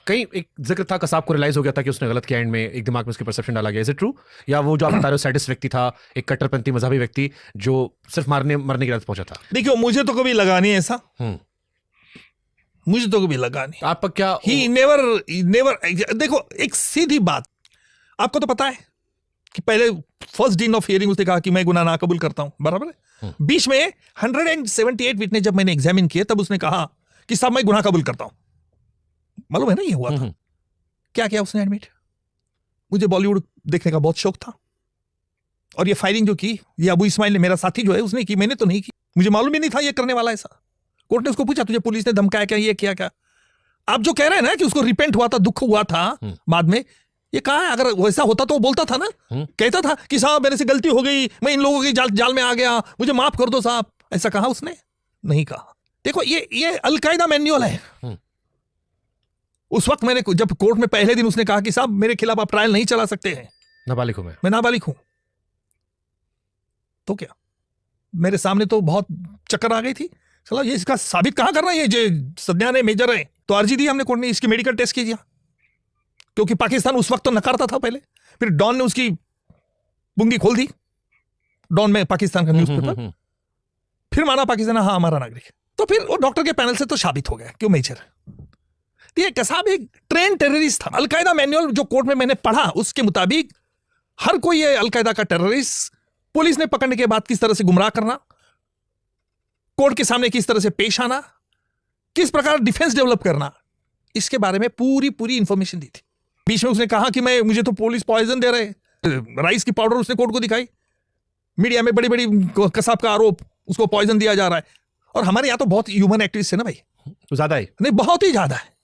कहीं एक जिक्र था कसाब को रियलाइज हो गया था कि उसने गलत किया, एंड में एक दिमाग में उसके परसेप्शन डाला गया, इज इट ट्रू? या वो जो आप बता रहे हो सैडिस्ट व्यक्ति था, एक कट्टरपंथी मजहबी व्यक्ति जो सिर्फ मरने की रात पहुंचा था? देखियो, मुझे तो कभी लगा नहीं ऐसा, मुझे तो कभी लगा नहीं। आपका क्या? He never. देखो, एक सीधी बात, आपको तो पता है कि पहले फर्स्ट दिन ऑफ हियरिंग उसने कहा कि मैं गुनाह ना कबूल करता हूं, बराबर है? बीच में 178 विटनेस जब मैंने एग्जामिन किए तब उसने कहा कि साहब मैं गुनाह कबूल करता हूं। मालूम है ना ये हुआ था क्या क्या उसने एडमिट। मुझे बॉलीवुड देखने का बहुत शौक था, और ये फायरिंग जो की ये अबू इस्माइल ने, मेरा साथी जो है, उसने की, मैंने तो नहीं की। मुझे मालूम ही नहीं था ये करने वाला ऐसा। कोर्ट ने उसको पूछा तुझे पुलिस ने धमकाया क्या, ये किया क्या? आप जो कह रहे हैं ना कि उसको रिपेंट हुआ था, दुख हुआ था बाद में, ये कहा है? अगर वैसा होता तो वो बोलता था ना, कहता था कि साहब मेरे से गलती हो गई, मैं इन लोगों की जाल में आ गया, मुझे माफ कर दो साहब। ऐसा कहा उसने? नहीं कहा। देखो, ये अलकायदा मैन्युअल है। उस वक्त मैंने, जब कोर्ट में पहले दिन उसने कहा कि साहब मेरे खिलाफ आप ट्रायल नहीं चला सकते हैं, नाबालिग हूं मैं नाबालिग हूं, तो क्या मेरे सामने तो बहुत चक्कर आ गई थी। चलो ये इसका साबित कहां कर रहा है, ये जो संज्ञान है, मेजर है, तो अर्जी दी हमने कोर्ट ने, इसकी मेडिकल टेस्ट कीजिए, क्योंकि पाकिस्तान उस वक्त तो नकारता था पहले। फिर डॉन ने उसकी बुंगी खोल दी, डॉन में पाकिस्तान का न्यूज़पेपर, फिर माना पाकिस्तान हाँ हमारा नागरिक। तो फिर वो डॉक्टर के पैनल से तो साबित हो गया क्यों मेजर है। ये कसाब एक ट्रेन टेररिस्ट था। अलकायदा मैनुअल जो कोर्ट में मैंने पढ़ा उसके मुताबिक हर कोई ये अलकायदा का टेररिस्ट, पुलिस ने पकड़ने के बाद किस तरह से गुमराह करना, कोर्ट के सामने किस तरह से पेश आना, किस प्रकार डिफेंस डेवलप करना, इसके बारे में पूरी इंफॉर्मेशन दी थी। बीच में उसने कहा कि मुझे तो पुलिस पॉइजन दे रहे, राइस की पाउडर उसने कोर्ट को दिखाई, मीडिया में बड़ी कसाब का आरोप, उसको पॉइजन दिया जा रहा है। और हमारे यहाँ तो बहुत ह्यूमन एक्टिविस्ट है ना भाई, तो ज्यादा है नहीं, बहुत ही ज्यादा है।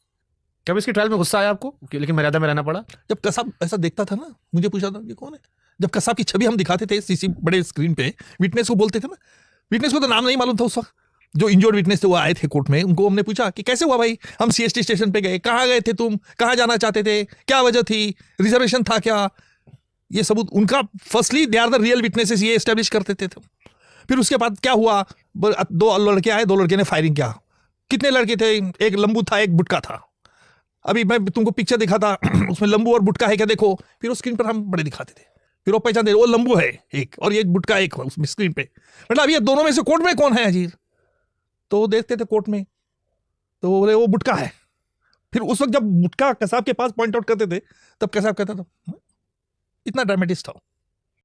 कब इसकी ट्रायल में गुस्सा आया आपको, लेकिन मर्यादा में रहना पड़ा? जब कसाब ऐसा देखता था ना, मुझे पूछा था ये कौन है, जब कसाब की छवि हम दिखाते थे सीसी बड़े स्क्रीन पे, विटनेस को बोलते थे ना, विटनेस को तो नाम नहीं मालूम था उस वक्त, जो इंजोर्ड विटनेस थे वो आए थे कोर्ट में, उनको हमने पूछा कि कैसे हुआ भाई, हम सीएसटी स्टेशन पे गए, कहाँ गए थे तुम, कहाँ जाना चाहते थे, क्या वजह थी, रिजर्वेशन था क्या, ये सबूत उनका। Firstly they are the real witnesses, ये एस्टेब्लिश करते थे। फिर उसके बाद क्या हुआ, 2 लड़के आए, 2 लड़के ने फायरिंग किया। कितने लड़के थे? एक लंबू था, एक बुटका था। अभी मैं तुमको पिक्चर दिखा था उसमें लंबू और बुटका है क्या, देखो। फिर वो स्क्रीन पर हम बड़े दिखाते थे, फिर वो पहचान दे, वो लंबू है एक और ये बुटका एक उसमें स्क्रीन पे, मतलब ये दोनों में से कोर्ट में कौन है अजीर, तो वो देखते थे कोर्ट में, तो वो बोले वो बुटका है। फिर उस वक्त जब बुटका कसाब के पास पॉइंट आउट करते थे तब कसाब कहता था इतना ड्रामेटिस्ट था।